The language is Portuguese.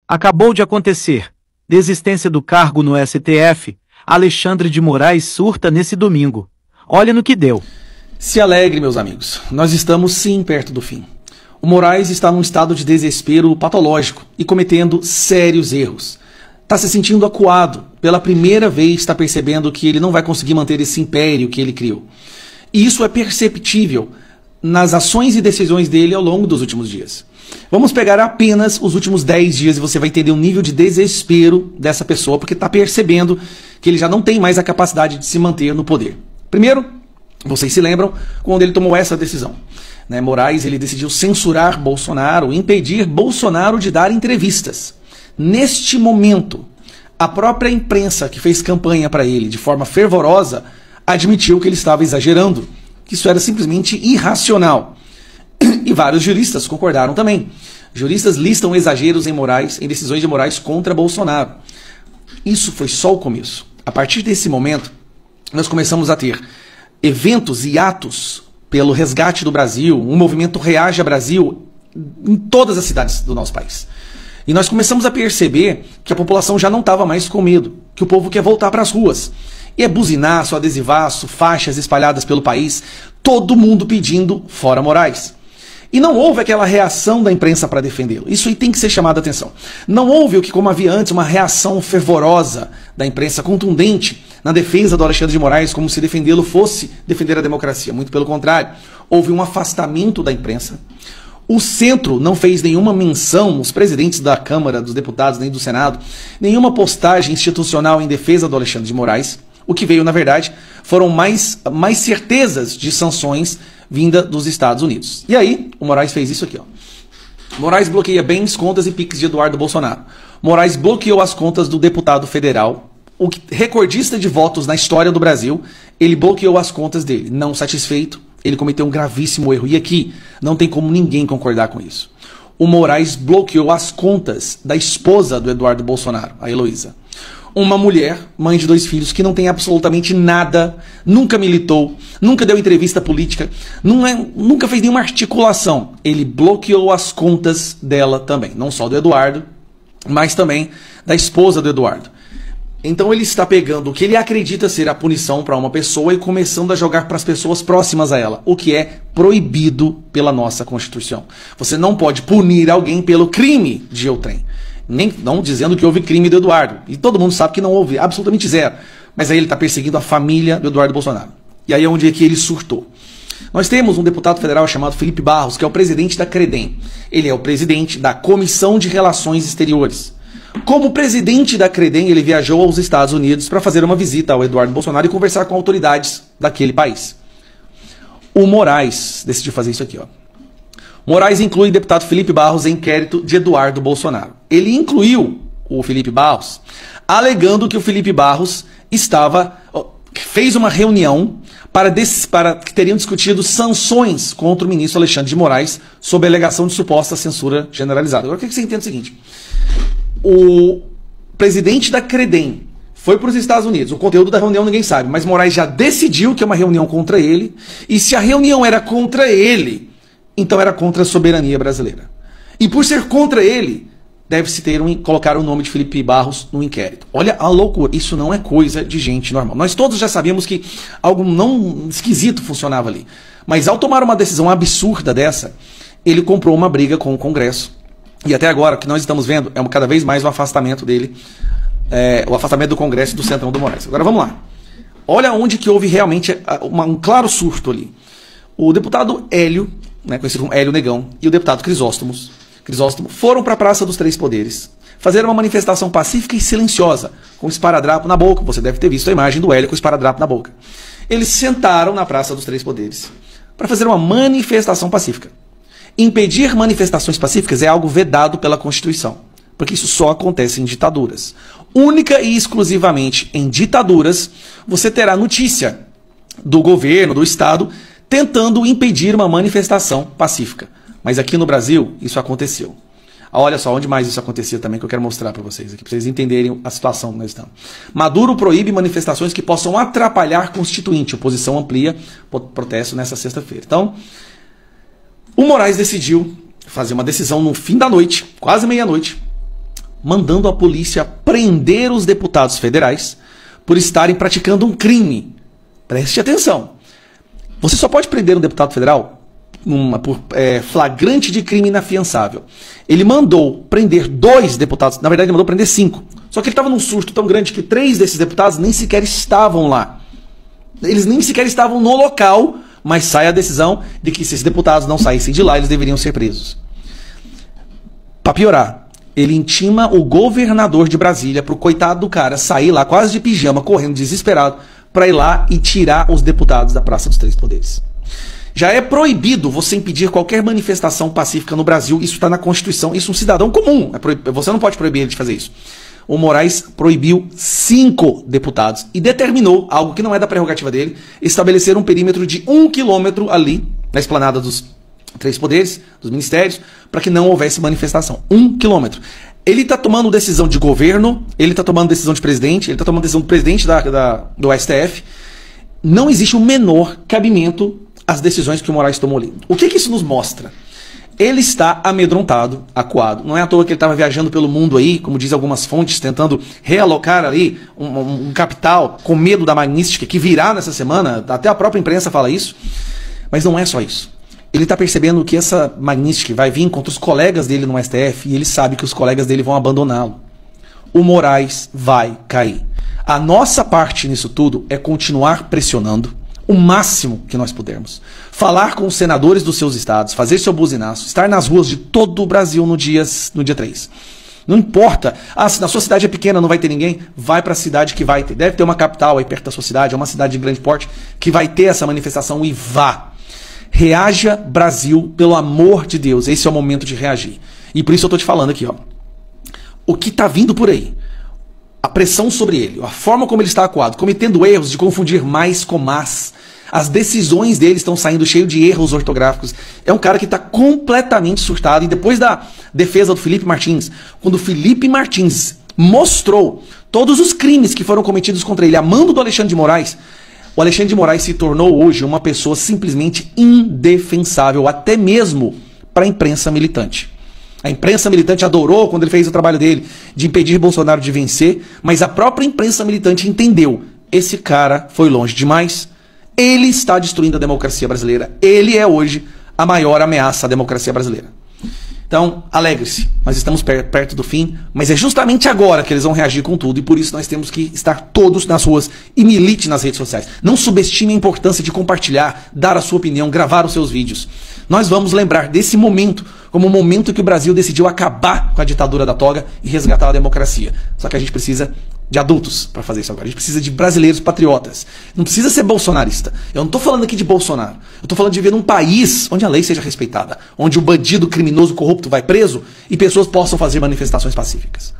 Acabou de acontecer. Desistência do cargo no STF. Alexandre de Moraes surta nesse domingo. Olha no que deu. Se alegre, meus amigos. Nós estamos sim perto do fim. O Moraes está num estado de desespero patológico e cometendo sérios erros. Está se sentindo acuado. Pela primeira vez está percebendo que ele não vai conseguir manter esse império que ele criou. E isso é perceptível nas ações e decisões dele ao longo dos últimos dias. Vamos pegar apenas os últimos 10 dias e você vai entender o nível de desespero dessa pessoa, porque está percebendo que ele já não tem mais a capacidade de se manter no poder. Primeiro, vocês se lembram quando ele tomou essa decisão. Moraes ele decidiu censurar Bolsonaro, impedir Bolsonaro de dar entrevistas. Neste momento, a própria imprensa que fez campanha para ele de forma fervorosa admitiu que ele estava exagerando, que isso era simplesmente irracional. E vários juristas concordaram também. Juristas listam exageros em Moraes, em decisões de Moraes contra Bolsonaro. Isso foi só o começo. A partir desse momento, nós começamos a ter eventos e atos pelo resgate do Brasil, um movimento Reaja Brasil em todas as cidades do nosso país. E nós começamos a perceber que a população já não estava mais com medo, que o povo quer voltar para as ruas. E é buzinaço, adesivaço, faixas espalhadas pelo país, todo mundo pedindo fora Moraes. E não houve aquela reação da imprensa para defendê-lo. Isso aí tem que ser chamado a atenção. Não houve o que, como havia antes, uma reação fervorosa da imprensa, contundente, na defesa do Alexandre de Moraes, como se defendê-lo fosse defender a democracia. Muito pelo contrário. Houve um afastamento da imprensa. O centro não fez nenhuma menção, os presidentes da Câmara, dos deputados, nem do Senado, nenhuma postagem institucional em defesa do Alexandre de Moraes. O que veio, na verdade, foram mais certezas de sanções vinda dos Estados Unidos. E aí, o Moraes fez isso aqui. Moraes bloqueia bens, contas e PIX de Eduardo Bolsonaro. Moraes bloqueou as contas do deputado federal, o recordista de votos na história do Brasil, ele bloqueou as contas dele. Não satisfeito, ele cometeu um gravíssimo erro. E aqui, não tem como ninguém concordar com isso. O Moraes bloqueou as contas da esposa do Eduardo Bolsonaro, a Heloísa. Uma mulher, mãe de 2 filhos, que não tem absolutamente nada, nunca militou, nunca deu entrevista política, nunca fez nenhuma articulação. Ele bloqueou as contas dela também, não só do Eduardo, mas também da esposa do Eduardo. Então ele está pegando o que ele acredita ser a punição para uma pessoa e começando a jogar para as pessoas próximas a ela, o que é proibido pela nossa Constituição. Você não pode punir alguém pelo crime de outrem. Não dizendo que houve crime do Eduardo. E todo mundo sabe que não houve, absolutamente zero. Mas aí ele está perseguindo a família do Eduardo Bolsonaro. E aí é onde é que ele surtou. Nós temos um deputado federal chamado Felipe Barros, que é o presidente da CREDEM. Ele é o presidente da Comissão de Relações Exteriores. Como presidente da CREDEM, ele viajou aos Estados Unidos para fazer uma visita ao Eduardo Bolsonaro e conversar com autoridades daquele país. O Moraes decidiu fazer isso aqui, Moraes inclui o deputado Felipe Barros em inquérito de Eduardo Bolsonaro. Ele incluiu o Felipe Barros, alegando que o Felipe Barros fez uma reunião para que teriam discutido sanções contra o ministro Alexandre de Moraes sob a alegação de suposta censura generalizada. Agora, o que você entende é o seguinte: o presidente da CREDEM foi para os Estados Unidos. O conteúdo da reunião ninguém sabe, mas Moraes já decidiu que é uma reunião contra ele, e se a reunião era contra ele, então era contra a soberania brasileira. E por ser contra ele, deve-se colocar o nome de Felipe Barros no inquérito. Olha a loucura, isso não é coisa de gente normal. Nós todos já sabíamos que algo não esquisito funcionava ali. Mas ao tomar uma decisão absurda dessa, ele comprou uma briga com o Congresso. E até agora, o que nós estamos vendo é cada vez mais o afastamento dele, o afastamento do Congresso e do Centrão do Moraes. Agora vamos lá. Olha onde que houve realmente um claro surto ali. O deputado Hélio, conhecido como Hélio Negão, e o deputado Crisóstomo foram para a Praça dos Três Poderes, fazeram uma manifestação pacífica e silenciosa, com esparadrapo na boca. Você deve ter visto a imagem do Hélio com esparadrapo na boca. Eles sentaram na Praça dos Três Poderes para fazer uma manifestação pacífica. Impedir manifestações pacíficas é algo vedado pela Constituição, porque isso só acontece em ditaduras. Única e exclusivamente em ditaduras, você terá notícia do governo, do Estado, tentando impedir uma manifestação pacífica. Mas aqui no Brasil, isso aconteceu. Olha só onde mais isso acontecia também, que eu quero mostrar para vocês aqui, para vocês entenderem a situação que nós estamos. Maduro proíbe manifestações que possam atrapalhar constituinte. Oposição amplia protesto nessa sexta-feira. Então, o Moraes decidiu fazer uma decisão no fim da noite, quase meia-noite, mandando a polícia prender os deputados federais por estarem praticando um crime. Preste atenção. Você só pode prender um deputado federal por flagrante de crime inafiançável. Ele mandou prender 2 deputados, na verdade ele mandou prender 5. Só que ele estava num surto tão grande que 3 desses deputados nem sequer estavam lá. Eles nem sequer estavam no local, mas sai a decisão de que se esses deputados não saíssem de lá, eles deveriam ser presos. Para piorar, ele intima o governador de Brasília pro coitado do cara sair lá quase de pijama, correndo desesperado, para ir lá e tirar os deputados da Praça dos Três Poderes. Já é proibido você impedir qualquer manifestação pacífica no Brasil, isso está na Constituição, isso é um cidadão comum, você não pode proibir ele de fazer isso. O Moraes proibiu 5 deputados e determinou, algo que não é da prerrogativa dele, estabelecer um perímetro de 1 quilômetro ali, na esplanada dos Três Poderes, dos ministérios, para que não houvesse manifestação. 1 quilômetro. Ele está tomando decisão de governo, ele está tomando decisão de presidente, ele está tomando decisão do presidente do STF. Não existe o menor cabimento às decisões que o Moraes tomou ali. O que isso nos mostra? Ele está amedrontado, acuado. Não é à toa que ele estava viajando pelo mundo aí, como dizem algumas fontes, tentando realocar ali um capital com medo da Magnística que virá nessa semana. Até a própria imprensa fala isso. Mas não é só isso. Ele está percebendo que essa Magnística vai vir contra os colegas dele no STF e ele sabe que os colegas dele vão abandoná-lo. O Moraes vai cair. A nossa parte nisso tudo é continuar pressionando o máximo que nós pudermos. Falar com os senadores dos seus estados, fazer seu buzinaço, estar nas ruas de todo o Brasil no dia 3. Não importa, se na sua cidade é pequena, não vai ter ninguém, vai para a cidade que vai ter. Deve ter uma capital aí perto da sua cidade, é uma cidade de grande porte, que vai ter essa manifestação e vá. Reaja, Brasil, pelo amor de Deus, esse é o momento de reagir. E por isso eu estou te falando aqui, ó. O que está vindo por aí, a pressão sobre ele, a forma como ele está acuado, cometendo erros de confundir mais com mas, as decisões dele estão saindo cheio de erros ortográficos. É um cara que está completamente surtado. E depois da defesa do Felipe Martins, quando o Felipe Martins mostrou todos os crimes que foram cometidos contra ele, a mando do Alexandre de Moraes, o Alexandre de Moraes se tornou hoje uma pessoa simplesmente indefensável, até mesmo para a imprensa militante. A imprensa militante adorou quando ele fez o trabalho dele de impedir Bolsonaro de vencer, mas a própria imprensa militante entendeu, esse cara foi longe demais, ele está destruindo a democracia brasileira, ele é hoje a maior ameaça à democracia brasileira. Então, alegre-se, nós estamos perto do fim, mas é justamente agora que eles vão reagir com tudo, e por isso nós temos que estar todos nas ruas e milite nas redes sociais. Não subestime a importância de compartilhar, dar a sua opinião, gravar os seus vídeos. Nós vamos lembrar desse momento como o momento que o Brasil decidiu acabar com a ditadura da toga e resgatar a democracia. Só que a gente precisa de adultos para fazer isso agora. A gente precisa de brasileiros patriotas. Não precisa ser bolsonarista. Eu não estou falando aqui de Bolsonaro. Eu estou falando de viver num país onde a lei seja respeitada, onde o bandido criminoso corrupto vai preso e pessoas possam fazer manifestações pacíficas.